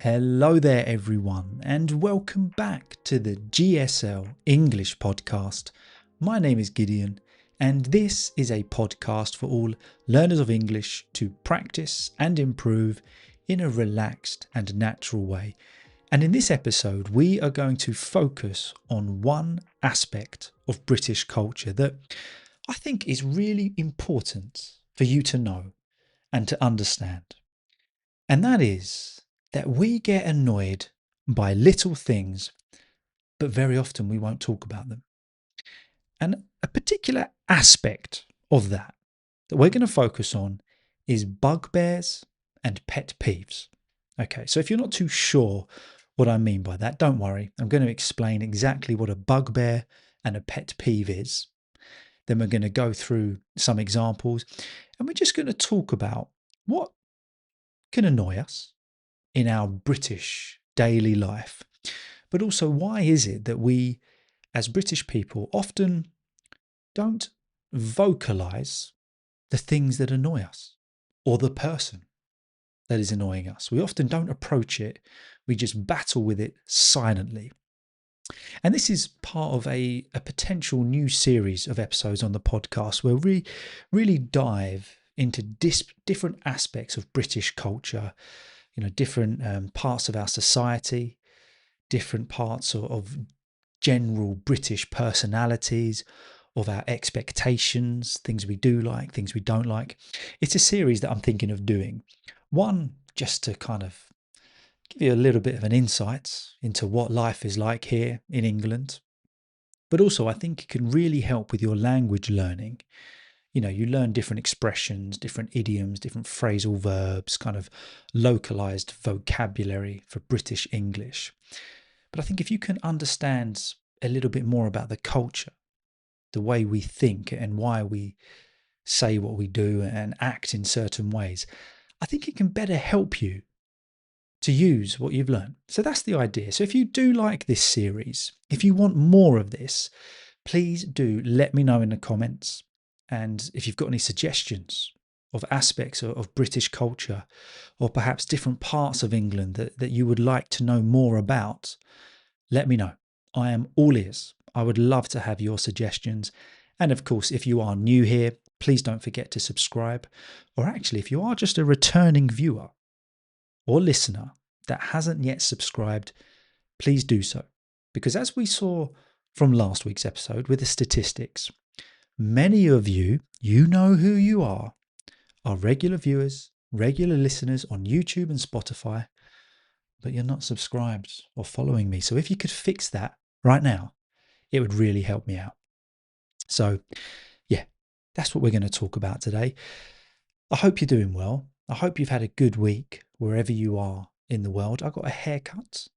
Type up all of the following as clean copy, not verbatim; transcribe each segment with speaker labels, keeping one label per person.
Speaker 1: Hello there, everyone, and welcome back to the GSL-English Podcast. My name is Gideon, and this is a podcast for all learners of English to practice and improve in a relaxed and natural way. And in this episode, we are going to focus on one aspect of British culture that I think is really important for you to know and to understand. And that is that we get annoyed by little things, but very often we won't talk about them. And a particular aspect of that we're going to focus on is bugbears and pet peeves. Okay, so if you're not too sure what I mean by that, don't worry. I'm going to explain exactly what a bugbear and a pet peeve is. Then we're going to go through some examples, and we're just going to talk about what can annoy us in our British daily life, but also why is it that we as British people often don't vocalize the things that annoy us or the person that is annoying us. We often don't approach it, we just battle with it silently. And this is part of a potential new series of episodes on the podcast where we really dive into different aspects of British culture, different parts of our society, different parts of general British personalities, of our expectations, things we do like, things we don't like. It's a series that I'm thinking of doing. One, just to kind of give you a little bit of an insight into what life is like here in England. But also, I think it can really help with your language learning. You learn different expressions, different idioms, different phrasal verbs, kind of localized vocabulary for British English. But I think if you can understand a little bit more about the culture, the way we think and why we say what we do and act in certain ways, I think it can better help you to use what you've learned. So that's the idea. So if you do like this series, if you want more of this, please do let me know in the comments. And if you've got any suggestions of aspects of British culture, or perhaps different parts of England that you would like to know more about, let me know. I am all ears. I would love to have your suggestions. And of course, if you are new here, please don't forget to subscribe. Or actually, if you are just a returning viewer or listener that hasn't yet subscribed, please do so. Because as we saw from last week's episode with the statistics, many of you, you know who you are regular viewers, regular listeners on YouTube and Spotify, but you're not subscribed or following me. So if you could fix that right now, it would really help me out. So yeah, that's what we're going to talk about today. I hope you're doing well. I hope you've had a good week wherever you are in the world. I got a haircut.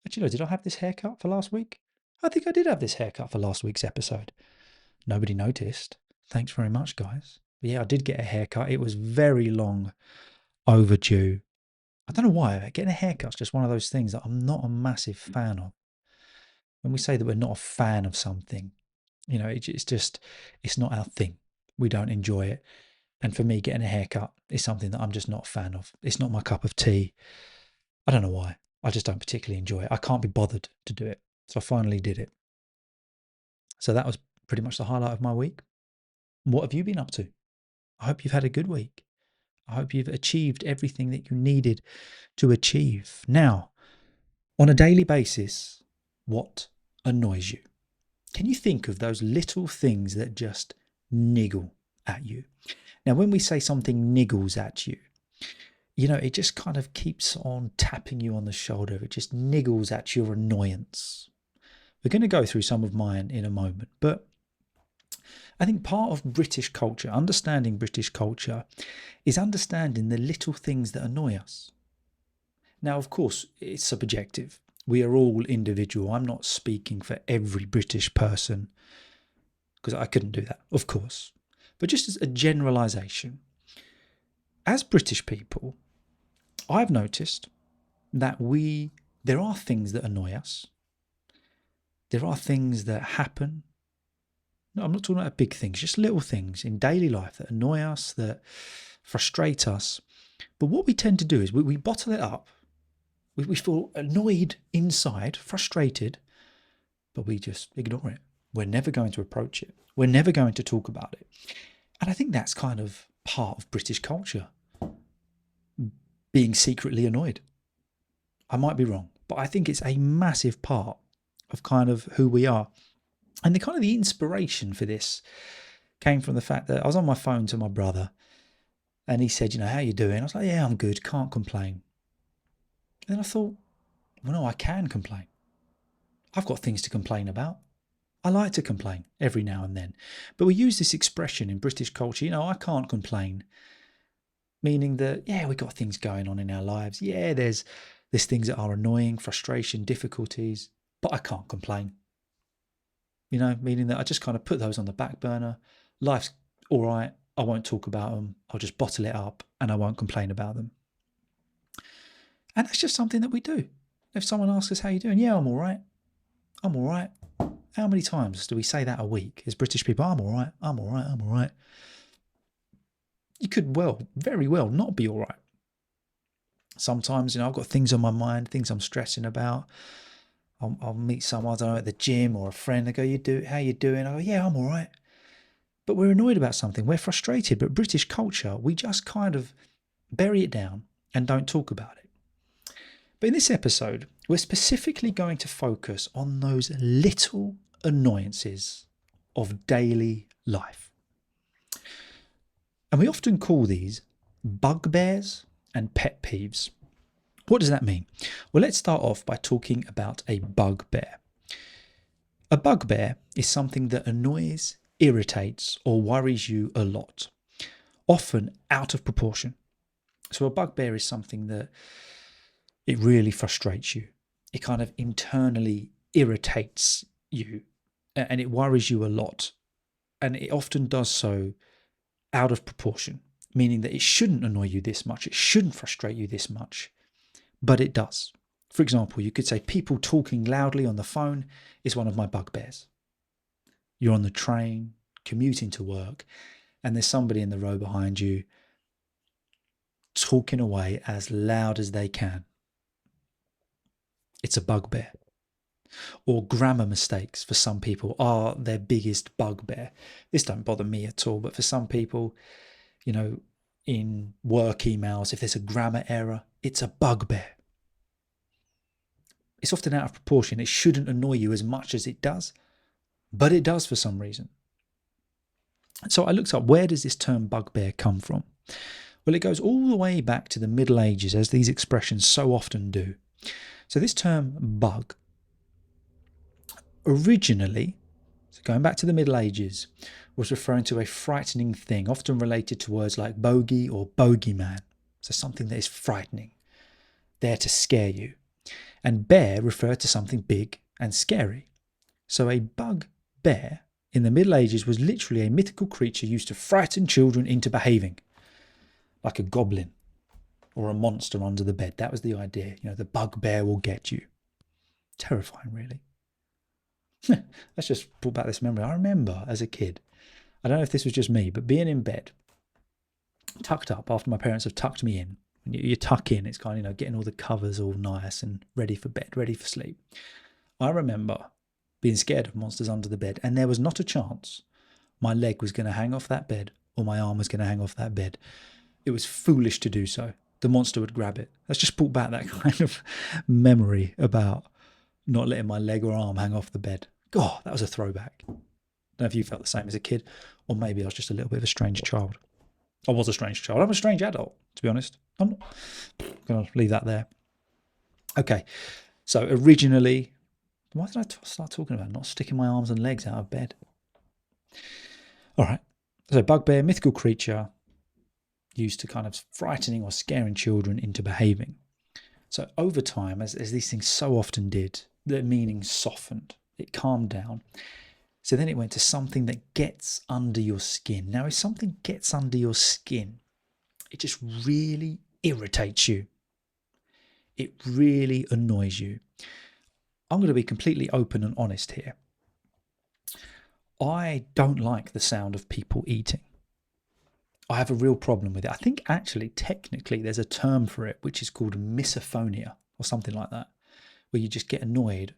Speaker 1: Actually, no, did I have this haircut for last week? I think I did have this haircut for last week's episode. Nobody noticed. Thanks very much, guys. But yeah, I did get a haircut. It was very long overdue. I don't know why. Getting a haircut's just one of those things that I'm not a massive fan of. When we say that we're not a fan of something, it's not our thing. We don't enjoy it. And for me, getting a haircut is something that I'm just not a fan of. It's not my cup of tea. I don't know why. I just don't particularly enjoy it. I can't be bothered to do it. So I finally did it. So that was pretty much the highlight of my week. What have you been up to? I hope you've had a good week. I hope you've achieved everything that you needed to achieve. Now, on a daily basis, what annoys you? Can you think of those little things that just niggle at you? Now, when we say something niggles at you, it just kind of keeps on tapping you on the shoulder. It just niggles at your annoyance. We're going to go through some of mine in a moment, but I think part of British culture, understanding British culture, is understanding the little things that annoy us. Now, of course, it's subjective. We are all individual. I'm not speaking for every British person because I couldn't do that, of course. But just as a generalisation, as British people, I've noticed that there are things that annoy us. There are things that happen. No, I'm not talking about big things, just little things in daily life that annoy us, that frustrate us. But what we tend to do is we bottle it up We feel annoyed inside, frustrated, but we just ignore it. We're never going to approach it. We're never going to talk about it. And I think that's kind of part of British culture, being secretly annoyed. I might be wrong, but I think it's a massive part of kind of who we are. And the inspiration for this came from the fact that I was on my phone to my brother and he said, how you doing? I was like, yeah, I'm good, can't complain. And then I thought, well, no, I can complain. I've got things to complain about. I like to complain every now and then. But we use this expression in British culture, I can't complain. Meaning that, yeah, we've got things going on in our lives. Yeah, there's things that are annoying, frustration, difficulties, but I can't complain. Meaning that I just kind of put those on the back burner. Life's all right. I won't talk about them. I'll just bottle it up and I won't complain about them. And that's just something that we do. If someone asks us, how you doing? Yeah, I'm all right. I'm all right. How many times do we say that a week as British people? I'm all right. I'm all right. I'm all right. You could very well not be all right. Sometimes, I've got things on my mind, things I'm stressing about. I'll meet someone, I don't know, at the gym or a friend. They go, how you doing? I go, yeah, I'm all right. But we're annoyed about something. We're frustrated. But British culture, we just kind of bury it down and don't talk about it. But in this episode, we're specifically going to focus on those little annoyances of daily life. And we often call these bugbears and pet peeves. What does that mean? Well, let's start off by talking about a bugbear. A bugbear is something that annoys, irritates, or worries you a lot, often out of proportion. So a bugbear is something that it really frustrates you. It kind of internally irritates you and it worries you a lot. And it often does so out of proportion, meaning that it shouldn't annoy you this much. It shouldn't frustrate you this much, but it does. For example, you could say people talking loudly on the phone is one of my bugbears. You're on the train, commuting to work, and there's somebody in the row behind you talking away as loud as they can. It's a bugbear. Or grammar mistakes for some people are their biggest bugbear. This don't bother me at all, but for some people, in work emails, if there's a grammar error, it's a bugbear. It's often out of proportion. It shouldn't annoy you as much as it does, but it does for some reason. So I looked up, where does this term bugbear come from? Well, it goes all the way back to the Middle Ages, as these expressions so often do. So this term bug, originally, so going back to the Middle Ages, was referring to a frightening thing, often related to words like bogey or bogeyman. So something that is frightening, there to scare you. And bear referred to something big and scary. So a bugbear in the Middle Ages was literally a mythical creature used to frighten children into behaving, like a goblin or a monster under the bed. That was the idea. The bugbear will get you. Terrifying, really. Let's just pull back this memory. I remember as a kid, I don't know if this was just me, but being in bed, tucked up after my parents have tucked me in. When you tuck in, it's kind of, getting all the covers all nice and ready for bed, ready for sleep. I remember being scared of monsters under the bed, and there was not a chance my leg was going to hang off that bed or my arm was going to hang off that bed. It was foolish to do so. The monster would grab it. Let's just pull back that kind of memory about not letting my leg or arm hang off the bed. God, that was a throwback. I don't know if you felt the same as a kid, or maybe I was just a little bit of a strange child. I was a strange child. I'm a strange adult, to be honest. I'm not going to leave that there. Okay, so originally, why did I start talking about not sticking my arms and legs out of bed? All right, so bugbear, mythical creature, used to kind of frightening or scaring children into behaving. So over time, as these things so often did, the meaning softened. It calmed down. So then it went to something that gets under your skin. Now, if something gets under your skin, it just really irritates you. It really annoys you. I'm going to be completely open and honest here. I don't like the sound of people eating. I have a real problem with it. I think actually, technically, there's a term for it, which is called misophonia. or something like that, where you just get annoyed,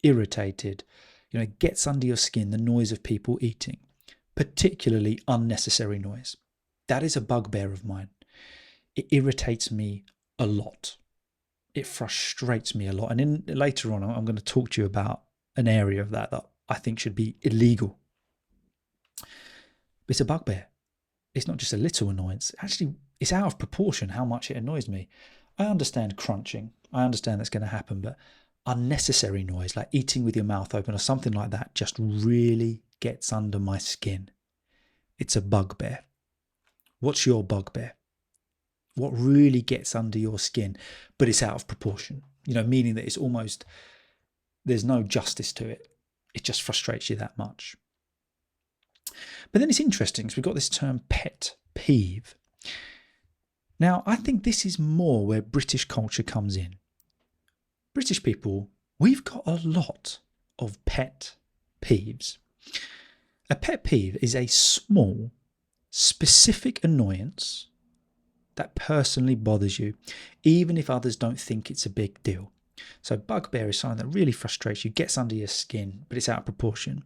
Speaker 1: irritated, it gets under your skin, the noise of people eating, particularly unnecessary noise. That is a bugbear of mine. It irritates me a lot. It frustrates me a lot. And later on, I'm going to talk to you about an area of that I think should be illegal. But it's a bugbear. It's not just a little annoyance. Actually, it's out of proportion how much it annoys me. I understand crunching. I understand that's going to happen, but unnecessary noise, like eating with your mouth open or something like that, just really gets under my skin. It's a bugbear. What's your bugbear? What really gets under your skin, but it's out of proportion, meaning that it's almost, there's no justice to it. It just frustrates you that much. But then it's interesting because we've got this term pet peeve. Now, I think this is more where British culture comes in. British people, we've got a lot of pet peeves. A pet peeve is a small, specific annoyance that personally bothers you, even if others don't think it's a big deal. So bugbear is something that really frustrates you, gets under your skin, but it's out of proportion.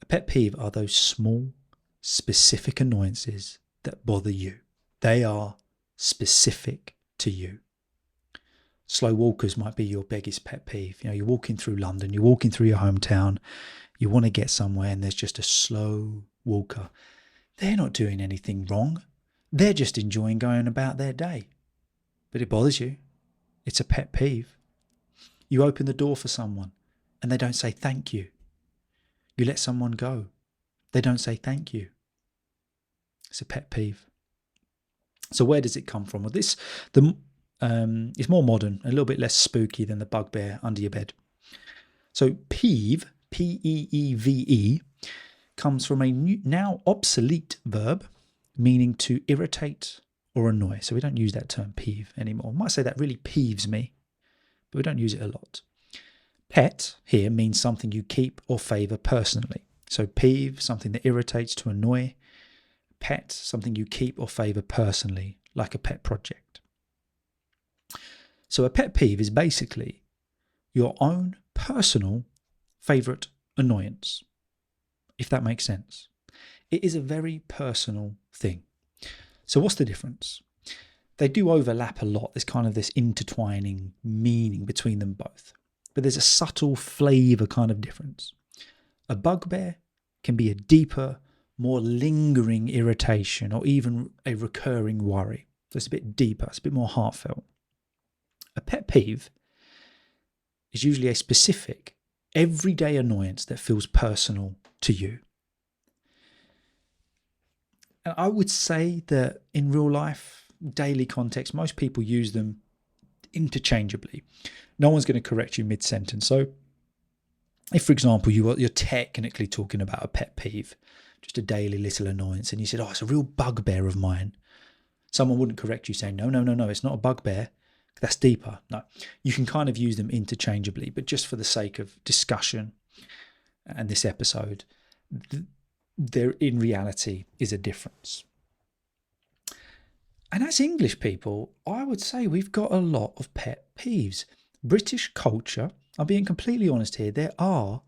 Speaker 1: A pet peeve are those small, specific annoyances that bother you. They are specific to you. Slow walkers might be your biggest pet peeve. You're walking through London, you're walking through your hometown, you want to get somewhere and there's just a slow walker. They're not doing anything wrong. They're just enjoying going about their day. But it bothers you. It's a pet peeve. You open the door for someone and they don't say thank you. You let someone go. They don't say thank you. It's a pet peeve. So where does it come from? Well, it's more modern, a little bit less spooky than the bugbear under your bed. So peeve, P-E-E-V-E, comes from a now obsolete verb meaning to irritate or annoy. So we don't use that term peeve anymore. I might say that really peeves me, but we don't use it a lot. Pet here means something you keep or favour personally. So peeve, something that irritates to annoy. Pet, something you keep or favour personally, like a pet project. So a pet peeve is basically your own personal favourite annoyance, if that makes sense. It is a very personal thing. So what's the difference? They do overlap a lot. There's kind of this intertwining meaning between them both. But there's a subtle flavour kind of difference. A bugbear can be a deeper, more lingering irritation or even a recurring worry. So it's a bit deeper, it's a bit more heartfelt. A pet peeve is usually a specific, everyday annoyance that feels personal to you. And I would say that in real life, daily context, most people use them interchangeably. No one's going to correct you mid-sentence. So if, for example, you're technically talking about a pet peeve, just a daily little annoyance, and you said, it's a real bugbear of mine, someone wouldn't correct you saying, no, it's not a bugbear. That's deeper. No, you can kind of use them interchangeably, but just for the sake of discussion and this episode, there in reality is a difference. And as English people, I would say we've got a lot of pet peeves. British culture, I'm being completely honest here, there are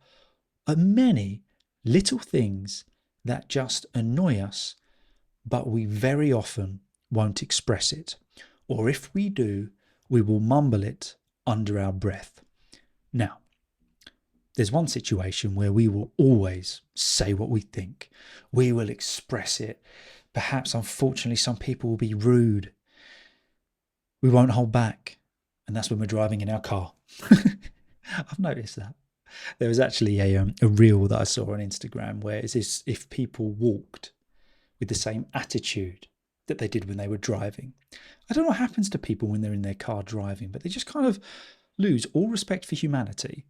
Speaker 1: many little things that just annoy us, but we very often won't express it. Or if we do, we will mumble it under our breath. Now, there's one situation where we will always say what we think. We will express it. Perhaps, unfortunately, some people will be rude. We won't hold back. And that's when we're driving in our car. I've noticed that. There was actually a reel that I saw on Instagram where it's as if people walked with the same attitude that they did when they were driving. I don't know what happens to people when they're in their car driving, but they just kind of lose all respect for humanity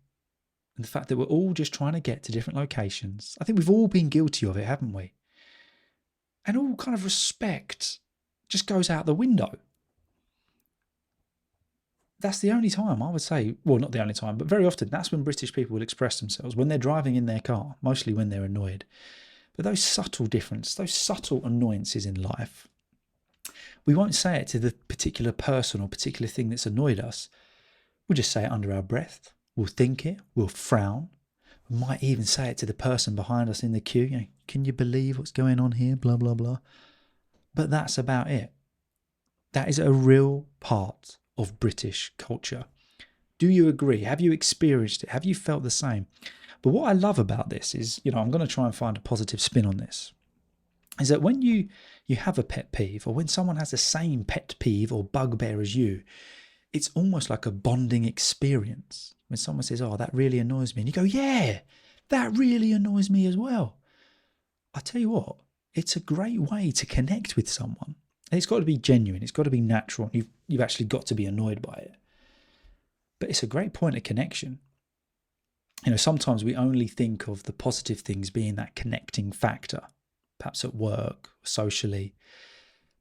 Speaker 1: and the fact that we're all just trying to get to different locations. I think we've all been guilty of it, haven't we? And all kind of respect just goes out the window. That's the only time I would say, well, not the only time, but very often that's when British people will express themselves, when they're driving in their car, mostly when they're annoyed. But those subtle differences, those subtle annoyances in life, we won't say it to the particular person or particular thing that's annoyed us, We'll just say it under our breath. We'll think it. We'll frown. We might even say it to the person behind us in the queue. Can you believe what's going on here? Blah, blah, blah. But that's about it. That is a real part of British culture. Do you agree? Have you experienced it? Have you felt the same? But what I love about this is, I'm going to try and find a positive spin on this, is that when you have a pet peeve, or when someone has the same pet peeve or bugbear as you, it's almost like a bonding experience. When someone says, oh, that really annoys me, and you go, yeah, that really annoys me as well. I tell you what, it's a great way to connect with someone. And it's got to be genuine. It's got to be natural. You've actually got to be annoyed by it. But it's a great point of connection. Sometimes we only think of the positive things being that connecting factor, perhaps at work, socially.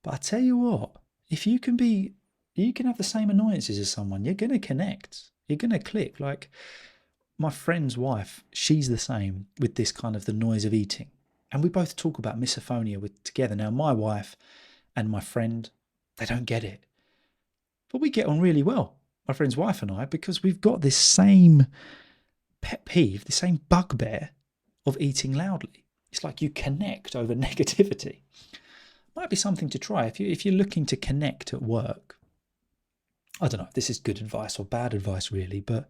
Speaker 1: But I tell you what, if you can have the same annoyances as someone, you're going to connect. You're going to click. Like my friend's wife, she's the same with this kind of the noise of eating. And we both talk about misophonia together. Now, my wife and my friend, they don't get it. But we get on really well, my friend's wife and I, because we've got this same pet peeve, the same bugbear of eating loudly. It's like you connect over negativity. Might be something to try if you're looking to connect at work. I don't know if this is good advice or bad advice really, but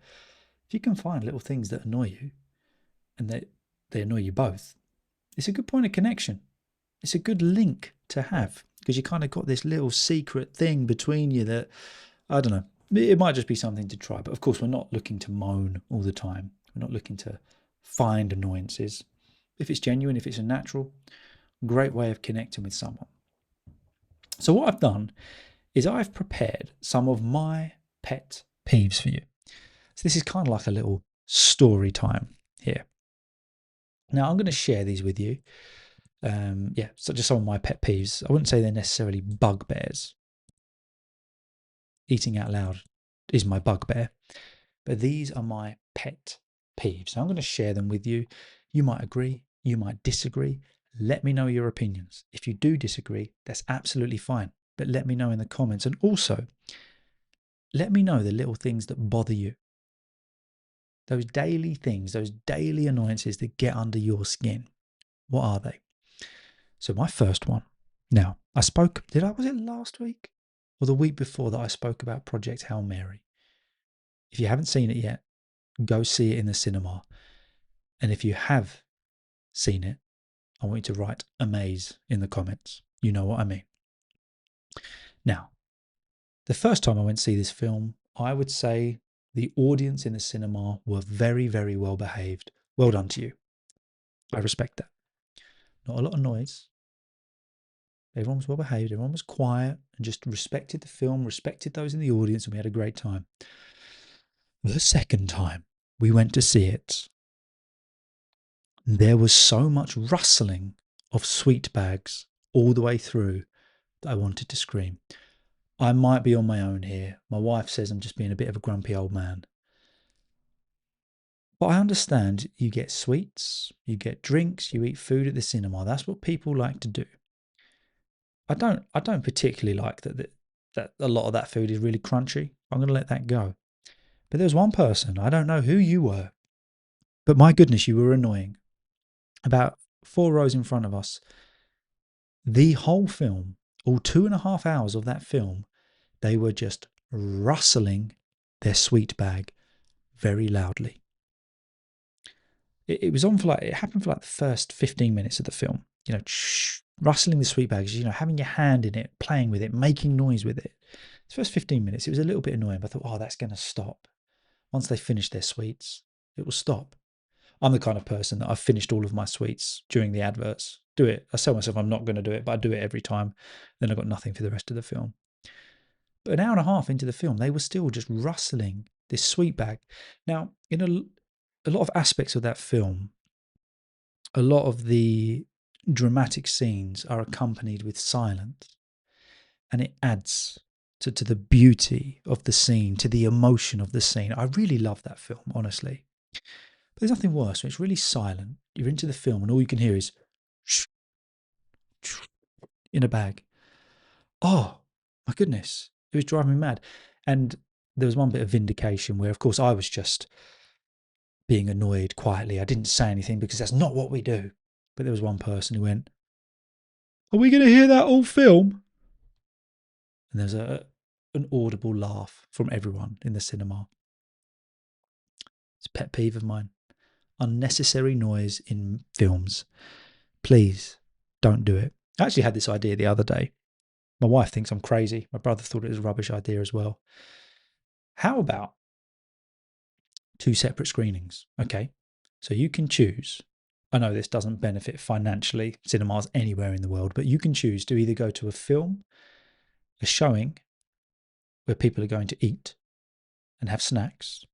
Speaker 1: if you can find little things that annoy you and they annoy you both, it's a good point of connection. It's a good link to have because you kind of got this little secret thing between you that, I don't know, it might just be something to try. But of course, we're not looking to moan all the time. We're not looking to find annoyances. If it's genuine, if it's a natural, great way of connecting with someone. So what I've done is I've prepared some of my pet peeves for you. So this is kind of like a little story time here. Now I'm going to share these with you. So just some of my pet peeves. I wouldn't say they're necessarily bugbears. Eating out loud is my bugbear, but these are my pet peeves. So I'm going to share them with you. You might agree, you might disagree. Let me know your opinions. If you do disagree, that's absolutely fine, but let me know in the comments. And also, let me know the little things that bother you. Those daily things, those daily annoyances that get under your skin. What are they? So my first one. Now, was it last week or the week before that I spoke about Project Hail Mary? If you haven't seen it yet, go see it in the cinema. And if you have seen it, I want you to write amaze in the comments. You know what I mean. Now, the first time I went to see this film, I would say the audience in the cinema were very, very well behaved. Well done to you. I respect that. Not a lot of noise. Everyone was well behaved. Everyone was quiet and just respected the film, respected those in the audience, and we had a great time. The second time we went to see it, there was so much rustling of sweet bags all the way through that I wanted to scream. I might be on my own here. My wife says I'm just being a bit of a grumpy old man. But I understand you get sweets, you get drinks, you eat food at the cinema. That's what people like to do. I don't particularly like that a lot of that food is really crunchy. I'm going to let that go. But there's one person, I don't know who you were, but my goodness, you were annoying. About 4 rows in front of us, the whole film, all 2.5 hours of that film, they were just rustling their sweet bag very loudly. It happened for like the first 15 minutes of the film, rustling the sweet bags, having your hand in it, playing with it, making noise with it. The first 15 minutes, it was a little bit annoying, but I thought, oh, that's going to stop. Once they finish their sweets, it will stop. I'm the kind of person that I've finished all of my sweets during the adverts. Do it. I tell myself I'm not going to do it, but I do it every time. Then I've got nothing for the rest of the film. But an hour and a half into the film, they were still just rustling this sweet bag. Now, in a lot of aspects of that film, a lot of the dramatic scenes are accompanied with silence. And it adds to the beauty of the scene, to the emotion of the scene. I really love that film, honestly. But there's nothing worse when it's really silent. You're into the film and all you can hear is shh, shh, in a bag. Oh, my goodness. It was driving me mad. And there was one bit of vindication where, of course, I was just being annoyed quietly. I didn't say anything because that's not what we do. But there was one person who went, "Are we going to hear that all film?" And there's an audible laugh from everyone in the cinema. It's a pet peeve of mine. Unnecessary noise in films. Please don't do it. I actually had this idea the other day. My wife thinks I'm crazy. My brother thought it was a rubbish idea as well. How about 2 separate screenings? Okay. So you can choose. I know this doesn't benefit financially cinemas anywhere in the world, but you can choose to either go to a film, a showing where people are going to eat and have snacks,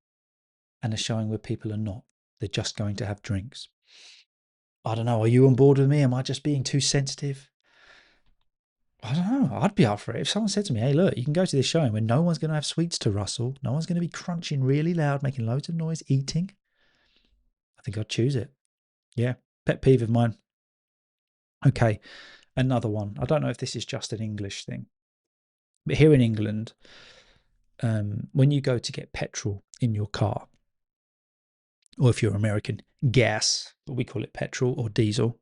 Speaker 1: and a showing where people are not. They're just going to have drinks. I don't know. Are you on board with me? Am I just being too sensitive? I don't know. I'd be up for it. If someone said to me, "Hey, look, you can go to this showing where no one's going to have sweets to rustle, no one's going to be crunching really loud, making loads of noise, eating," I think I'd choose it. Yeah, pet peeve of mine. Okay, another one. I don't know if this is just an English thing, but here in England, when you go to get petrol in your car, or if you're American, gas, but we call it petrol or diesel,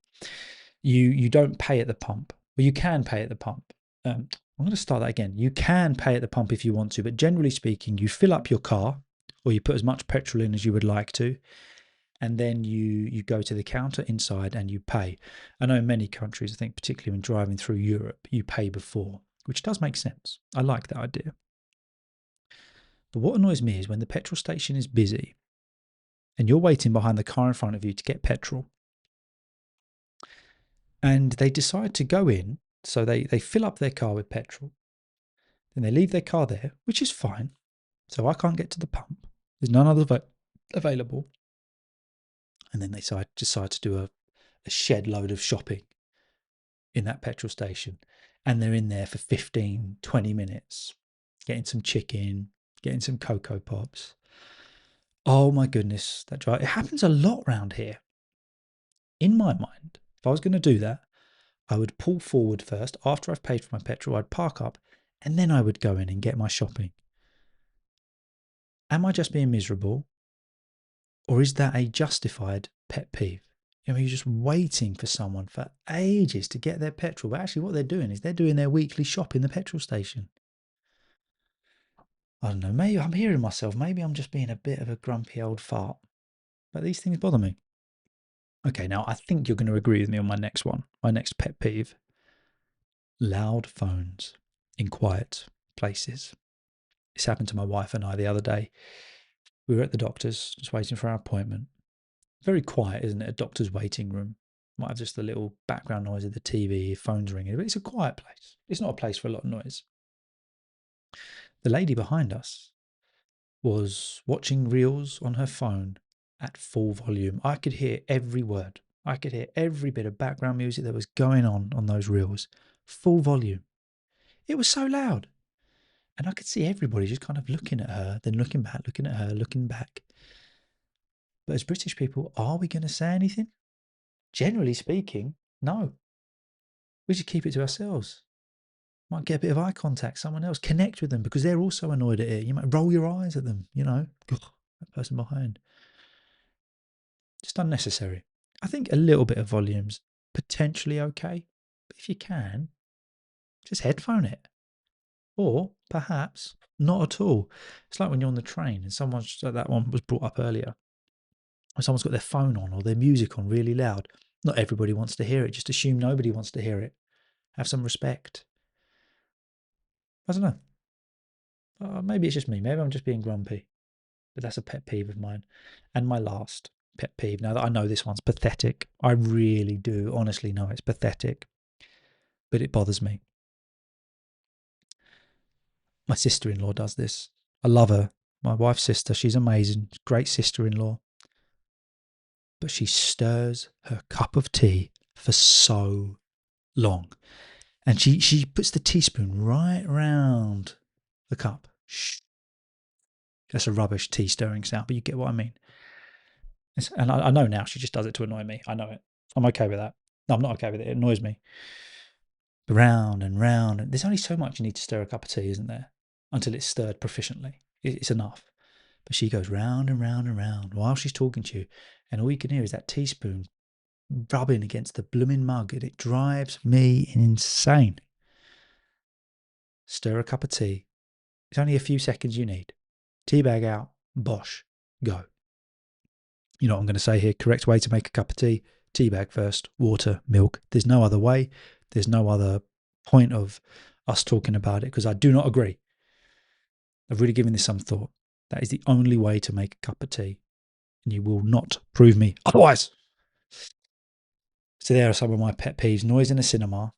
Speaker 1: you don't pay at the pump. Well, you can pay at the pump. I'm going to start that again. You can pay at the pump if you want to, but generally speaking, you fill up your car or you put as much petrol in as you would like to, and then you go to the counter inside and you pay. I know in many countries, I think particularly when driving through Europe, you pay before, which does make sense. I like that idea. But what annoys me is when the petrol station is busy and you're waiting behind the car in front of you to get petrol, and they decide to go in, so they fill up their car with petrol, then they leave their car there, which is fine. So I can't get to the pump. There's none other available. And then they decide to do a shed load of shopping in that petrol station. And they're in there for 15, 20 minutes, getting some chicken, getting some Cocoa Pops. Oh my goodness, that drive. It happens a lot around here. In my mind, if I was going to do that, I would pull forward first. After I've paid for my petrol, I'd park up, and then I would go in and get my shopping. Am I just being miserable? Or is that a justified pet peeve? You're just waiting for someone for ages to get their petrol. But actually what they're doing is they're doing their weekly shop in the petrol station. I don't know, maybe I'm hearing myself. Maybe I'm just being a bit of a grumpy old fart. But these things bother me. Okay, now I think you're going to agree with me on my next one. My next pet peeve. Loud phones in quiet places. This happened to my wife and I the other day. We were at the doctor's, just waiting for our appointment. Very quiet, isn't it? A doctor's waiting room. Might have just a little background noise of the TV, phones ringing, but it's a quiet place. It's not a place for a lot of noise. The lady behind us was watching reels on her phone at full volume. I could hear every word. I could hear every bit of background music that was going on those reels. Full volume. It was so loud. And I could see everybody just kind of looking at her, then looking back, looking at her, looking back. But as British people, are we going to say anything? Generally speaking, no. We should keep it to ourselves. Might get a bit of eye contact, someone else, connect with them because they're also annoyed at it. You might roll your eyes at them, that person behind. Just unnecessary. I think a little bit of volume's potentially okay, but if you can, just headphone it. Or perhaps not at all. It's like when you're on the train and that one was brought up earlier, when someone's got their phone on or their music on really loud. Not everybody wants to hear it. Just assume nobody wants to hear it. Have some respect. I don't know. Maybe it's just me. Maybe I'm just being grumpy. But that's a pet peeve of mine. And my last pet peeve, now that I know this one's pathetic, I really do honestly know it's pathetic, but it bothers me. My sister-in-law does this. I love her. My wife's sister. She's amazing. Great sister-in-law. But she stirs her cup of tea for so long. And she puts the teaspoon right round the cup. Shh. That's a rubbish tea stirring sound, but you get what I mean. And I know now she just does it to annoy me. I know it. I'm okay with that. No, I'm not okay with it. It annoys me. Round and round. There's only so much you need to stir a cup of tea, isn't there? Until it's stirred proficiently. It's enough. But she goes round and round and round while she's talking to you, and all you can hear is that teaspoon rubbing against the blooming mug, and it drives me insane. Stir a cup of tea. It's only a few seconds you need. Tea bag out, bosh, go. You know what I'm going to say here? Correct way to make a cup of tea. Tea bag first, water, milk. There's no other way. There's no other point of us talking about it, because I do not agree. I've really given this some thought. That is the only way to make a cup of tea, and you will not prove me otherwise. So there are some of my pet peeves. Noise in a cinema,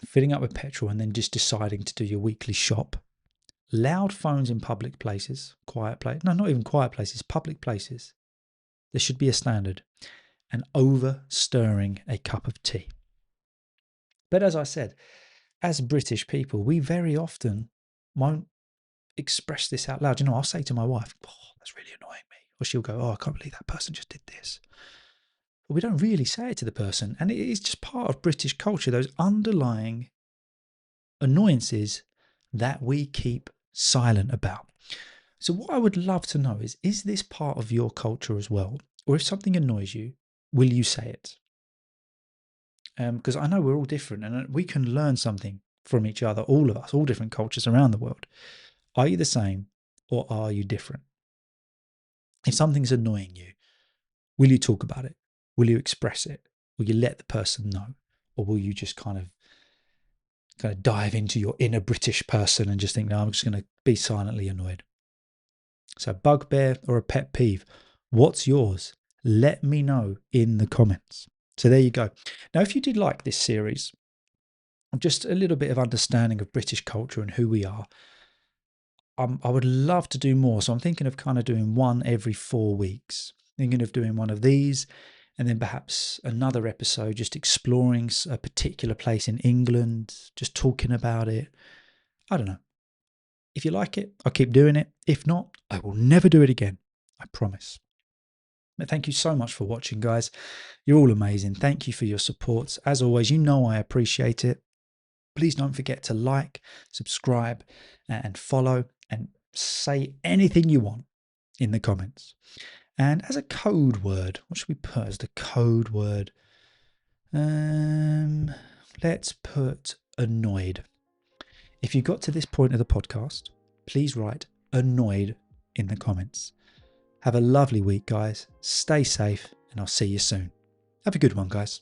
Speaker 1: filling up with petrol and then just deciding to do your weekly shop. Loud phones in public places, quiet place. No, not even quiet places, public places. There should be a standard. And over stirring a cup of tea. But as I said, as British people, we very often won't express this out loud. You know, I'll say to my wife, "Oh, that's really annoying me." Or she'll go, "Oh, I can't believe that person just did this." But we don't really say it to the person. And it is just part of British culture, those underlying annoyances that we keep silent about. So what I would love to know is this part of your culture as well? Or if something annoys you, will you say it? Because I know we're all different and we can learn something from each other, all of us, all different cultures around the world. Are you the same or are you different? If something's annoying you, will you talk about it? Will you express it? Will you let the person know? Or will you just kind of dive into your inner British person and just think, no, I'm just going to be silently annoyed? So bugbear or a pet peeve, what's yours? Let me know in the comments. So there you go. Now, if you did like this series, just a little bit of understanding of British culture and who we are, I would love to do more. So I'm thinking of kind of doing one every 4 weeks. Thinking of doing one of these and then perhaps another episode just exploring a particular place in England, just talking about it. I don't know. If you like it, I'll keep doing it. If not, I will never do it again. I promise. But thank you so much for watching, guys. You're all amazing. Thank you for your support. As always, you know I appreciate it. Please don't forget to like, subscribe, and follow, and say anything you want in the comments. And as a code word, what should we put as the code word? Let's put annoyed. If you got to this point of the podcast, please write annoyed in the comments. Have a lovely week, guys. Stay safe, and I'll see you soon. Have a good one, guys.